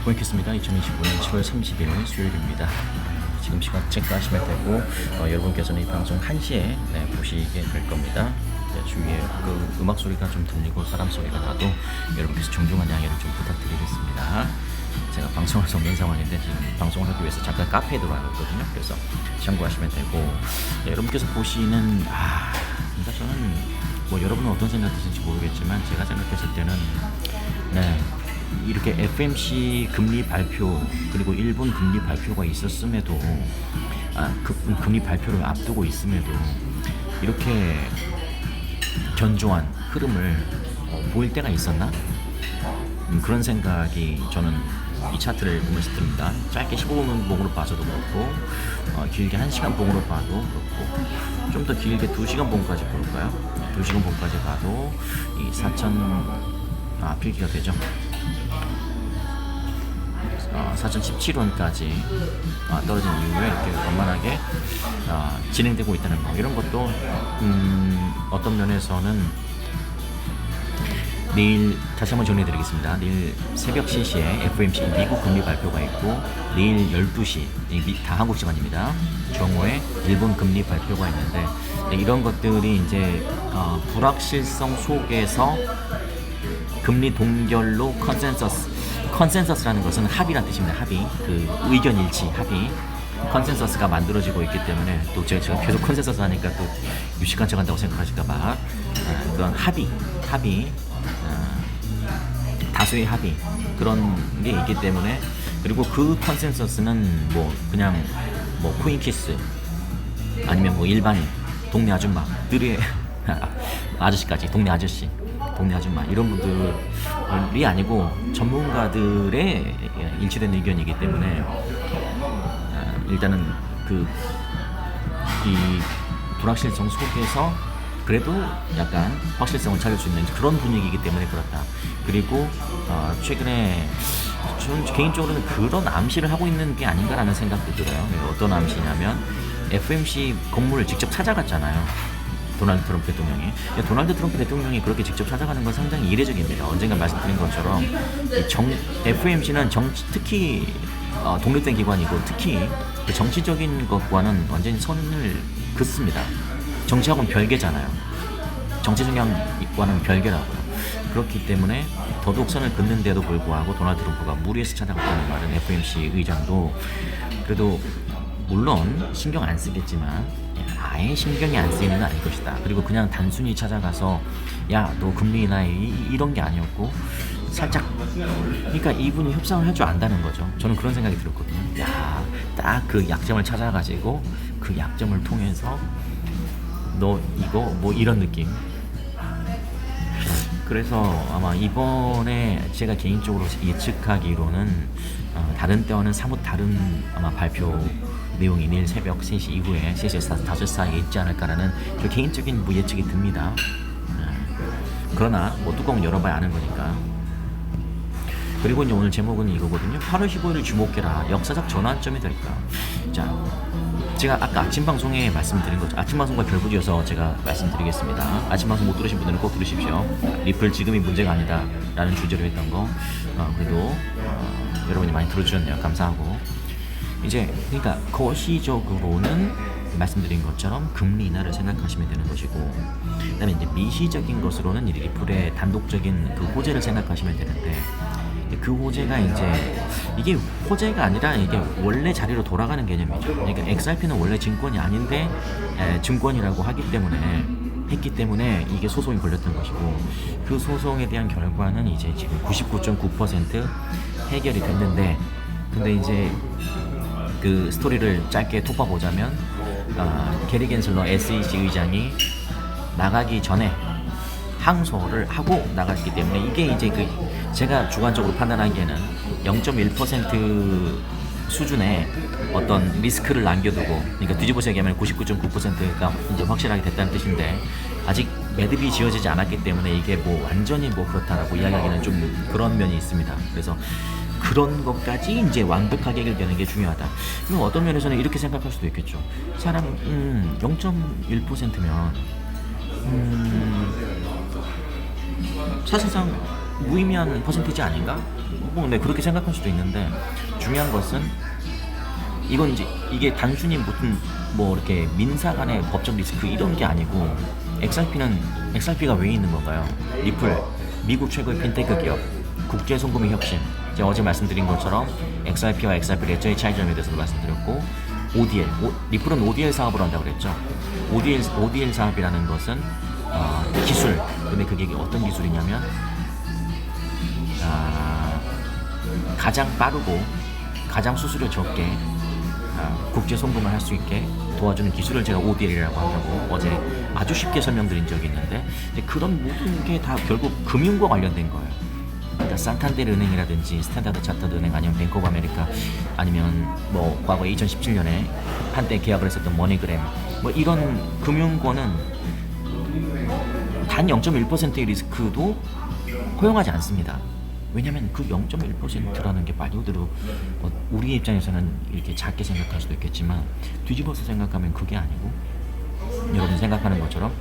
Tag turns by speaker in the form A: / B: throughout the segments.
A: 고행했습니다. 2025년 7월 30일 수요일입니다. 지금 시각 체크하시면 되고 여러분께서는 이 방송 1시에 보시게 될 겁니다. 주위에 그 음악 소리가 좀 들리고 사람 소리가 나도 여러분께서 정중한 양해를 좀 부탁드리겠습니다. 제가 방송을 하고 있는 상황인데 지금 방송을 하기 위해서 잠깐 카페에 들어와 있거든요. 그래서 참고하시면 되고 여러분께서 보시는 그러니까 저는 뭐 여러분은 어떤 생각 드시는지 모르겠지만 제가 생각했을 때는 이렇게 FMC 금리 발표 그리고 일본 금리 발표가 있었음에도 금리 발표를 앞두고 있음에도 이렇게 견조한 흐름을 보일 때가 있었나? 그런 생각이 저는 이 차트를 보면서 듭니다. 짧게 15분 봉으로 봐서도 그렇고 길게 1시간 봉으로 봐도 그렇고 좀 더 길게 2시간 봉까지 볼까요? 2시간 봉까지 봐도 이 4,000 필기가 되죠. 4,017원까지 떨어진 이후에 이렇게 원만하게 진행되고 있다는 거, 이런 것도 어떤 면에서는 내일 다시 한번 정리해드리겠습니다. 내일 새벽 3시에 FMC 미국 금리 발표가 있고 내일 12시 다 한국 시간입니다. 정오에 일본 금리 발표가 있는데 이런 것들이 이제 불확실성 속에서 금리 동결로 컨센서스라는 것은 합의란 뜻입니다. 합의, 그 의견 일치, 합의, 컨센서스가 만들어지고 있기 때문에 또 제가 계속 컨센서스 하니까 또 유식한 척 한다고 생각하실까봐 그런 합의, 다수의 합의, 그런 게 있기 때문에, 그리고 그 컨센서스는 뭐 그냥 뭐 코인키스 아니면 뭐 일반인, 동네 아줌마들의 아저씨까지, 동네 아줌마 이런 분들이 아니고 전문가들의 일치된 의견이기 때문에 일단은 이 불확실성 속에서 그래도 약간 확실성을 찾을 수 있는 그런 분위기이기 때문에 그렇다. 그리고 최근에 저는 개인적으로는 그런 암시를 하고 있는 게 아닌가라는 생각도 들어요. 어떤 암시냐면 FMC 건물을 직접 찾아갔잖아요. 도널드 트럼프 대통령이. 도널드 트럼프 대통령이 그렇게 직접 찾아가는 건 상당히 이례적입니다. 언젠가 말씀드린 것처럼 FMC는 특히 독립된 기관이고 특히 그 정치적인 것과는 완전히 선을 긋습니다. 정치하고는 별개잖아요. 정치 성향과는 별개라고요. 그렇기 때문에 더더욱 선을 긋는데도 불구하고 도널드 트럼프가 무리해서 찾아갔다는 말은 FMC 의장도 그래도 물론 신경 안 쓰겠지만 아예 신경이 안 쓰이는 건 아닐 것이다. 그리고 그냥 단순히 찾아가서 야, 너 금리 인하 이런 게 아니었고 살짝, 그러니까 이분이 협상을 할 줄 안다는 거죠. 저는 그런 생각이 들었거든요. 야, 딱 그 약점을 찾아가지고 그 약점을 통해서 너 이거 뭐 이런 느낌. 그래서 아마 이번에 제가 개인적으로 예측하기로는 다른 때와는 사뭇 다른 아마 발표 내용이 내일 새벽 3시 이후에 3시에서 5시 사이에 있지 않을까라는 개인적인 예측이 듭니다. 그러나 뭐 뚜껑을 열어봐야 아는 거니까. 그리고 이제 오늘 제목은 이거거든요. 8월 15일을 주목해라. 역사적 전환점이 될까. 자, 제가 아까 아침 방송에 말씀드린 거죠. 아침 방송과 결부지어서 제가 말씀드리겠습니다. 아침 방송 못 들으신 분들은 꼭 들으십시오. 리플 지금이 문제가 아니다 라는 주제로 했던 거, 그래도 여러분이 많이 들어주셨네요. 감사하고. 이제 그러니까 거시적으로는 말씀드린 것처럼 금리 인하를 생각하시면 되는 것이고, 그다음에 이제 미시적인 것으로는 이 리플의 단독적인 그 호재를 생각하시면 되는데, 그 호재가 이제 이게 호재가 아니라 이게 원래 자리로 돌아가는 개념이죠. 그러니까 XRP는 원래 증권이 아닌데 증권이라고 했기 때문에 이게 소송이 걸렸던 것이고, 그 소송에 대한 결과는 이제 지금 99.9% 해결이 됐는데, 근데 이제 그 스토리를 짧게 톱어보자면 게리 겐슬러 SEC 의장이 나가기 전에 항소를 하고 나갔기 때문에 이게 이제 제가 주관적으로 판단하기에는 0.1% 수준의 어떤 리스크를 남겨두고, 그러니까 뒤집어서 얘기하면 99.9%가 이제 확실하게 됐다는 뜻인데, 아직 매듭이 지어지지 않았기 때문에 이게 뭐 완전히 뭐 그렇다라고 이야기하기는 좀 그런 면이 있습니다. 그래서 그런 것까지 이제 완벽하게 해결되는 게 중요하다. 그럼 어떤 면에서는 이렇게 생각할 수도 있겠죠. 사람 0.1%면 사실상 무의미한 퍼센티지 아닌가? 뭐 네, 그렇게 생각할 수도 있는데 중요한 것은 이건 이제 이게 단순히 무슨 뭐 이렇게 민사 간의 법적 리스크 이런 게 아니고 XRP가 왜 있는 건가요? 리플, 미국 최고의 핀테크 기업, 국제 송금의 혁신. 제가 어제 말씀드린 것처럼 XRP와 XRP ledger의 차이점에 대해서도 말씀드렸고, 리플은 ODL 사업을 한다고 그랬죠. ODL 사업이라는 것은 기술. 근데 그게 어떤 기술이냐면 가장 빠르고 가장 수수료 적게 국제 송금을 할 수 있게 도와주는 기술을 제가 ODL이라고 한다고 어제 아주 쉽게 설명드린 적이 있는데, 그런 모든 게 다 결국 금융과 관련된 거예요. 그러니까 산탄데르 은행이라든지 스탠다드 차터드 은행, 아니면 뱅크 오브 아메리카, 아니면 뭐 과거 2017년에 한때 계약을 했었던 머니그램, 뭐 이런 금융권은 단 0.1%의 리스크도 허용하지 않습니다. 왜냐면 그 0.1%라는 게 말 그대로 우리 입장에서는 이렇게 작게 생각할 수도 있겠지만 뒤집어서 생각하면 그게 아니고, 여러분 생각하는 것처럼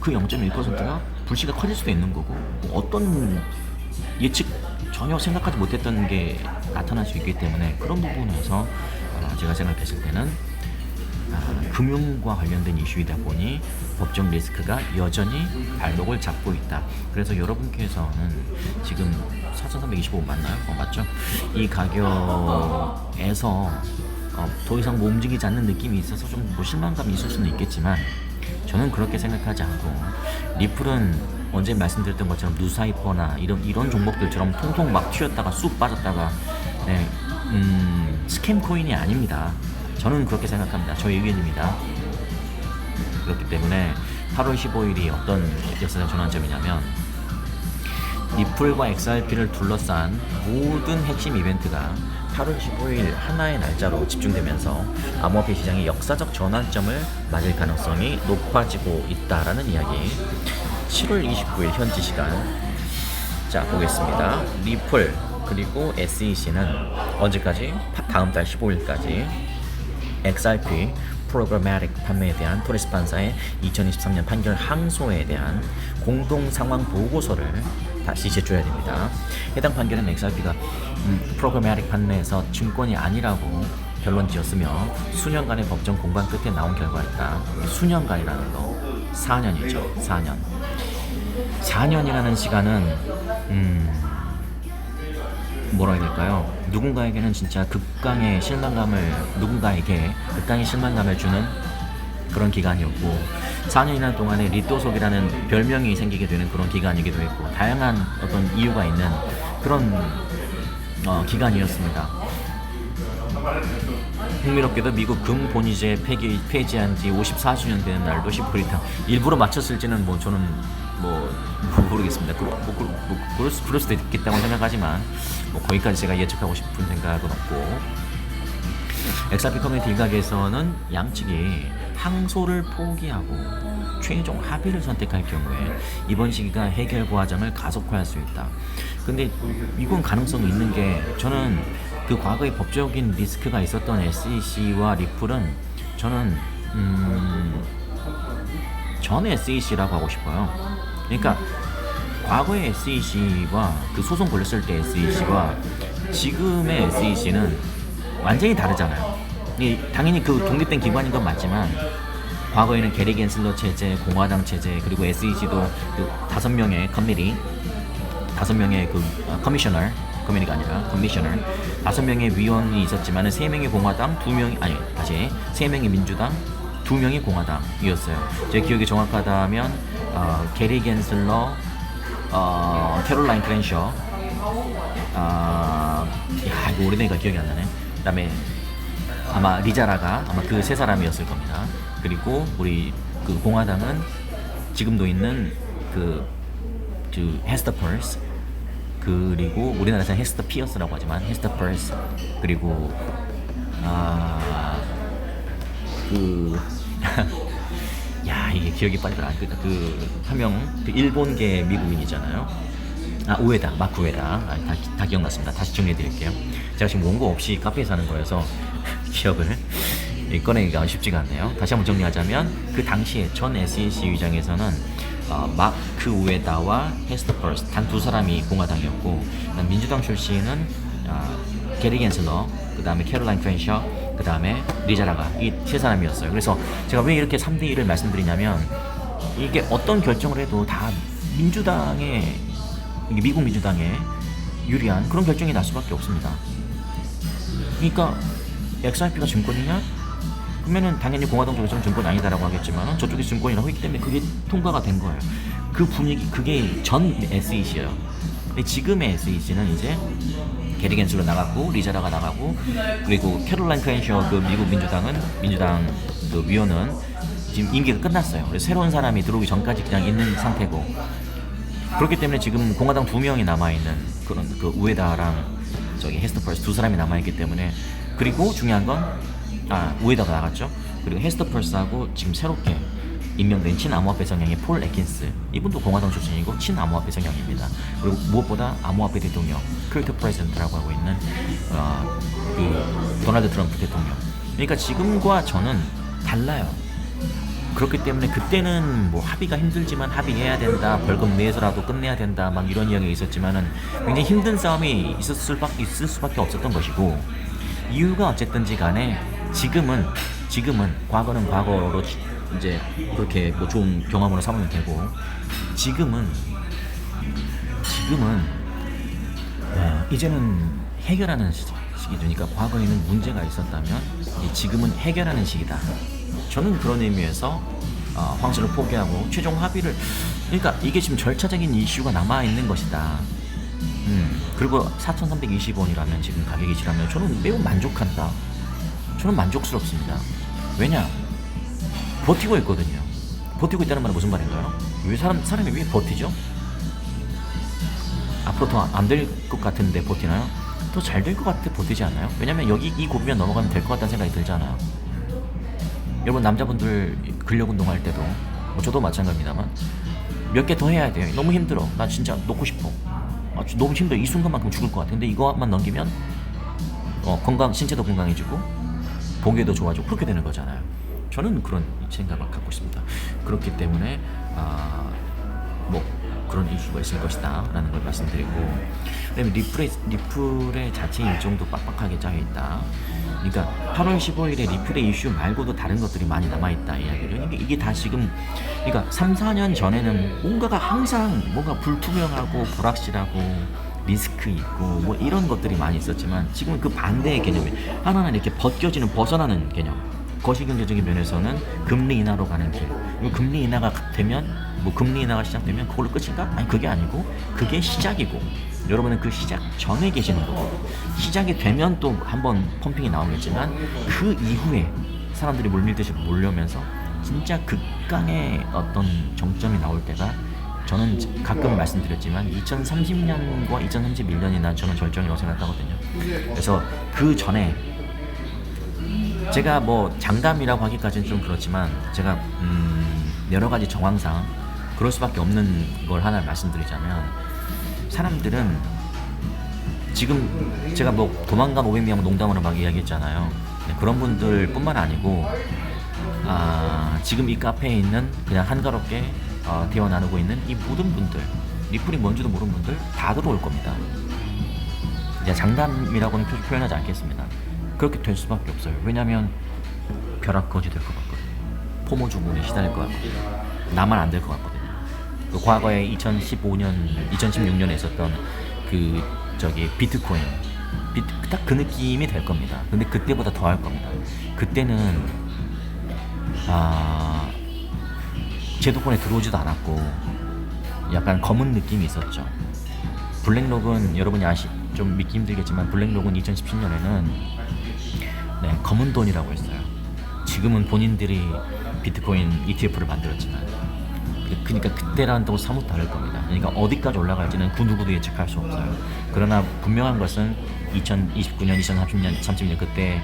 A: 그 0.1%가 불씨가 커질 수도 있는 거고, 어떤 예측 전혀 생각하지 못했던 게 나타날 수 있기 때문에, 그런 부분에서 제가 생각했을 때는 금융과 관련된 이슈이다 보니 법적 리스크가 여전히 발목을 잡고 있다. 그래서 여러분께서는 지금 4,325원 맞나요? 맞죠? 이 가격에서 더 이상 뭐 움직이지 않는 느낌이 있어서 좀 뭐 실망감이 있을 수는 있겠지만, 저는 그렇게 생각하지 않고, 리플은 언제 말씀드렸던 것처럼 누사이퍼나 이런 종목들처럼 통통 막 튀었다가 쑥 빠졌다가 스캠 코인이 아닙니다. 저는 그렇게 생각합니다. 저의 의견입니다. 그렇기 때문에 8월 15일이 어떤 역사적 전환점이냐면, 리플과 XRP를 둘러싼 모든 핵심 이벤트가 8월 15일 하나의 날짜로 집중되면서 암호화폐 시장이 역사적 전환점을 맞을 가능성이 높아지고 있다라는 이야기. 7월 29일 현지 시간. 자, 보겠습니다. 리플 그리고 SEC는 언제까지? 다음 달 15일까지 XRP 프로그래마틱 판매에 대한 토레스 판사의 2023년 판결 항소에 대한 공동 상황 보고서를 다시 제출해야 됩니다. 해당 판결은 XRP가 프로그래마틱 판매에서 증권이 아니라고 결론 지었으며, 수년간의 법정 공방 끝에 나온 결과였다. 수년간이라는 거 4년이죠. 4년이라는 시간은 뭐라 해야 될까요? 누군가에게 실망감을 주는 그런 기간이었고, 4년이라는 동안에 리또속이라는 별명이 생기게 되는 그런 기간이기도 했고, 다양한 어떤 이유가 있는 그런 기간이었습니다. 흥미롭게도 미국 금 본위제 폐지한 지 54주년 되는 날도 15일이다. 일부러 맞췄을지는 저는 모르겠습니다. 그럴 수도 있겠다고 생각하지만 거기까지 제가 예측하고 싶은 생각은 없고, XRP 커뮤니티 일각에서는 양측이 항소를 포기하고 최종 합의를 선택할 경우에 이번 시기가 해결 과정을 가속화할 수 있다. 근데 이건 가능성이 있는 게, 저는 그 과거의 법적인 리스크가 있었던 SEC와 리플은 저는 전 SEC라고 하고 싶어요. 그러니까 과거의 SEC와 그 소송 걸렸을 때 SEC와 지금의 SEC는 완전히 다르잖아요. 당연히 그 독립된 기관인 건 맞지만, 과거에는 게리 겐슬러 체제, 공화당 체제, 그리고 SEC도 그 5명의 커미셔너가 아니라 커미셔너 5명의 위원이 있었지만 3명이 공화당, 3명이 민주당, 2명이 공화당이었어요. 제 기억이 정확하다면 게리 겐슬러, 캐롤라인 클렌셔, 이거 오래되니까 기억이 안 나네. 그다음에 아마 리자라가 그 3사람이었을 겁니다. 그리고 우리 그 공화당은 지금도 있는 그 헤스터 펄스, 그리고 우리나라에서는 헤스터 피어스라고 하지만 헤스터 펄스, 그리고 이게 기억이 빨리 안 나. 한 명 일본계 미국인이잖아요. 마크 우에다. 다 기억났습니다. 다시 정리해드릴게요. 제가 지금 원고 없이 카페에서 하는 거여서 기억을 꺼내기가 쉽지가 않네요. 다시 한번 정리하자면, 그 당시에 전 SEC 위장에서는 마크 우에다와 헤스터 퍼스 단 두 사람이 공화당이었고, 민주당 출신은 게리 겐슬러, 그 다음에 캐롤라인 프렌셔, 그 다음에 리자라가 이 세 사람이었어요. 그래서 제가 왜 이렇게 3대1을 말씀드리냐면, 이게 어떤 결정을 해도 다 민주당의, 미국 민주당에 유리한 그런 결정이 날 수밖에 없습니다. 그러니까 XRP가 증권이냐? 그러면은 당연히 공화당 쪽에서는 증권이 아니다라고 하겠지만 저쪽이 증권이라고 했기 때문에 그게 통과가 된 거예요. 그 분위기, 그게 전 SEC예요. 근데 지금의 SEC는 이제 게리 겐슬러 나갔고, 리자라가 나가고, 그리고 캐롤라인 프렌셔 그 미국 민주당 그 위원은 지금 임기가 끝났어요. 그래서 새로운 사람이 들어오기 전까지 그냥 있는 상태고, 그렇기 때문에 지금 공화당 2명이 남아있는 그런 그 우에다랑 저기 헤스터 퍼스 두 사람이 남아있기 때문에, 그리고 중요한 건 우에다가 나갔죠. 그리고 헤스터 퍼스하고 지금 새롭게 임명된 친암호화폐 성향의 폴 애킨스, 이분도 공화당 출신이고 친암호화폐 성향입니다. 그리고 무엇보다 암호화폐 대통령 큐레이터 프레지던트라고 하고 있는 그 도널드 트럼프 대통령. 그러니까 지금과 저는 달라요. 그렇기 때문에 그때는 뭐 합의가 힘들지만 합의해야 된다, 벌금 내서라도 끝내야 된다, 막 이런 이야기가 있었지만은 굉장히 힘든 싸움이 있을 수밖에 없었던 것이고, 이유가 어쨌든지 간에 지금은 과거는 과거로 이제 그렇게 뭐 좋은 경험으로 삼으면 되고, 지금은 이제는 해결하는 시기죠. 그러니까 과거에는 문제가 있었다면 지금은 해결하는 시기다. 저는 그런 의미에서 황실을 포기하고 최종 합의를, 그러니까 이게 지금 절차적인 이슈가 남아있는 것이다. 그리고 4,320원이라면 지금 가격이시라면 저는 매우 만족한다. 저는 만족스럽습니다. 왜냐? 버티고 있거든요. 버티고 있다는 말은 무슨 말인가요? 왜 사람이 왜 버티죠? 앞으로 더 안 될 것 같은데 버티나요? 더 잘 될 것 같은데 버티지 않나요? 왜냐면 여기 이 고비면 넘어가면 될 것 같다는 생각이 들잖아요. 여러분 남자분들 근력운동 할 때도 저도 마찬가지입니다만 몇 개 더 해야 돼요. 너무 힘들어. 나 진짜 놓고 싶어. 너무 힘들어. 이 순간만큼 죽을 것 같아. 근데 이거만 넘기면 신체도 건강해지고 보기에도 좋아지고 그렇게 되는 거잖아요. 저는 그런 생각을 갖고 있습니다. 그렇기 때문에 뭐 그런 이슈가 있을 것이다 라는 걸 말씀드리고, 그다음에 리플의 자체 일정도 빡빡하게 짜여있다. 그러니까 8월 15일에 리플의 이슈 말고도 다른 것들이 많이 남아있다 이야기를. 이게 다 지금, 그러니까 3, 4년 전에는 뭔가가 항상 뭔가 불투명하고 불확실하고 리스크 있고 뭐 이런 것들이 많이 있었지만, 지금은 그 반대의 개념이 하나는 이렇게 벗어나는 개념. 거시경제적인 면에서는 금리 인하로 가는 길. 금리 인하가 되면, 금리 인하가 시작되면 그걸로 끝인가? 아니, 그게 아니고 그게 시작이고, 여러분은 그 시작 전에 계시는 거고, 시작이 되면 또 한번 펌핑이 나오겠지만 그 이후에 사람들이 물밀듯이 몰려오면서 진짜 극강의 어떤 정점이 나올 때가, 저는 가끔 말씀드렸지만 2030년과 2031년이 저는 절정이라고 생각하거든요. 그래서 그 전에 제가 뭐 장담이라고 하기까지는 좀 그렇지만, 제가 여러 가지 정황상 그럴 수밖에 없는 걸 하나 말씀드리자면, 사람들은 지금 제가 뭐 도망간 500명 농담으로 막 이야기했잖아요. 그런 분들 뿐만 아니고 지금 이 카페에 있는 그냥 한가롭게 대화 나누고 있는 이 모든 분들, 리플이 뭔지도 모르는 분들 다 들어올 겁니다. 이제 장담이라고는 표현하지 않겠습니다. 그렇게 될 수밖에 없어요. 왜냐면 벼락거지 될 것 같거든요. 포모 주문에 시달릴 것 같거든요. 나만 안 될 것 같거든요. 그 과거에 2016년에 있었던 비트코인, 딱 그 느낌이 될 겁니다. 근데 그때보다 더 할 겁니다. 그때는 제도권에 들어오지도 않았고 약간 검은 느낌이 있었죠. 블랙록은 여러분이 좀 믿기 힘들겠지만, 블랙록은 2017년에는 검은 돈이라고 했어요. 지금은 본인들이 비트코인 ETF를 만들었지만, 그러니까 그때랑 또 사뭇 다를 겁니다. 그러니까 어디까지 올라갈지는 그 누구도 예측할 수 없어요. 그러나 분명한 것은 2029년, 2030년, 30년 그때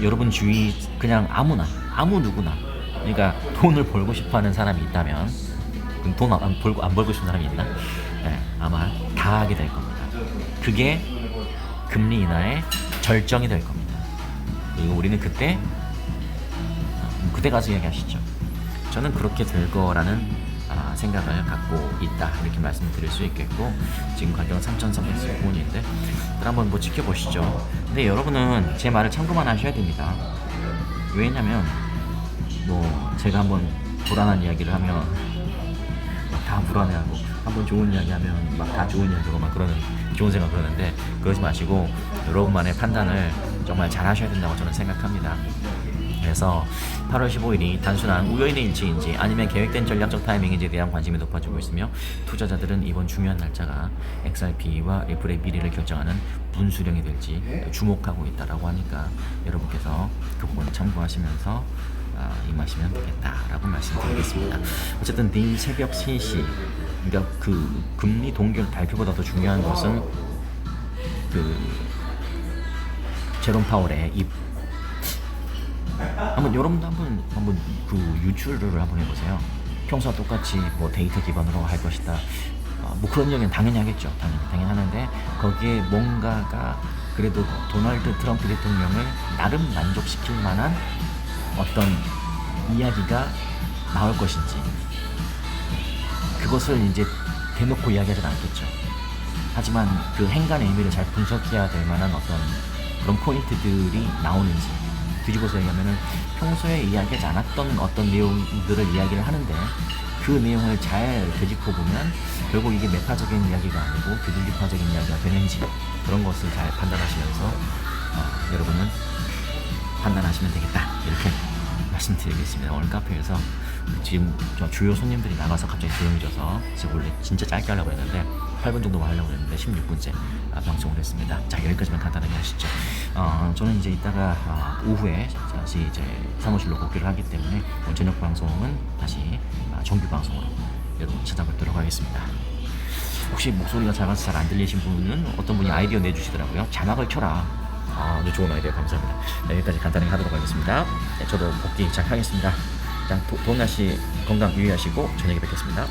A: 여러분 주위 그냥 아무 누구나, 그러니까 돈을 벌고 싶어하는 사람이 있다면, 돈 안 벌고 싶은 사람이 있나? 아마 다 하게 될 겁니다. 그게 금리 인하의 절정이 될 겁니다. 그리고 우리는 그때 가서 이야기하시죠. 저는 그렇게 될 거라는 생각을 갖고 있다 이렇게 말씀을 드릴 수 있겠고, 지금 가격은 3,300원인데 한번 뭐 지켜보시죠. 근데 여러분은 제 말을 참고만 하셔야 됩니다. 왜냐면 뭐 제가 한번 불안한 이야기를 하면 막 다 불안해하고, 한번 좋은 이야기 하면 막 다 좋은 이야기고 막 그러는, 좋은 생각 그러는데, 그러지 마시고 여러분만의 판단을 정말 잘 하셔야 된다고 저는 생각합니다. 그래서 8월 15일이 단순한 우연의 일치인지 아니면 계획된 전략적 타이밍인지에 대한 관심이 높아지고 있으며, 투자자들은 이번 중요한 날짜가 XRP와 리플의 미래를 결정하는 분수령이 될지 주목하고 있다라고 하니까 여러분께서 그 부분 참고하시면서 임하시면 되겠다라고 말씀드리겠습니다. 어쨌든 내일 새벽 3시, 그러니까 그 금리 동결 발표보다 더 중요한 것은 그 제롬 파월의 한번 여러분도 한번 그 유추를 한번 해보세요. 평소와 똑같이 뭐 데이터 기반으로 할 것이다, 뭐 그런 얘기는 당연히 하겠죠. 당연히 하는데, 거기에 뭔가가 그래도 도널드 트럼프 대통령을 나름 만족시킬 만한 어떤 이야기가 나올 것인지, 그것을 이제 대놓고 이야기하진 않겠죠. 하지만 그 행간의 의미를 잘 분석해야 될 만한 어떤 그런 포인트들이 나오는지, 뒤집어서 얘기하면은 평소에 이야기하지 않았던 어떤 내용들을 이야기를 하는데, 그 내용을 잘 되짚어 보면 결국 이게 매파적인 이야기가 아니고 교들리파적인 이야기가 되는지, 그런 것을 잘 판단하시면서 여러분은 판단하시면 되겠다 이렇게 말씀드리겠습니다. 오늘 카페에서 지금 저 주요 손님들이 나가서 갑자기 조용해져서 제가 원래 진짜 짧게 하려고 했는데 8분 정도만 하려고 했는데 16분째 방송을 했습니다. 자, 여기까지만 간단하게 하시죠. 저는 이제 이따가 오후에 다시 이제 사무실로 복귀를 하기 때문에 오늘 저녁 방송은 다시 정규 방송으로 여러분 찾아뵙도록 하겠습니다. 혹시 목소리가 작아서 잘 안 들리신 분은 어떤 분이 아이디어 내주시더라고요. 자막을 켜라. 아주 좋은 아이디어 감사합니다. 네, 여기까지 간단하게 하도록 하겠습니다. 네, 저도 복귀 잘 하겠습니다. 자, 도훈 씨 건강 유의하시고 저녁에 뵙겠습니다.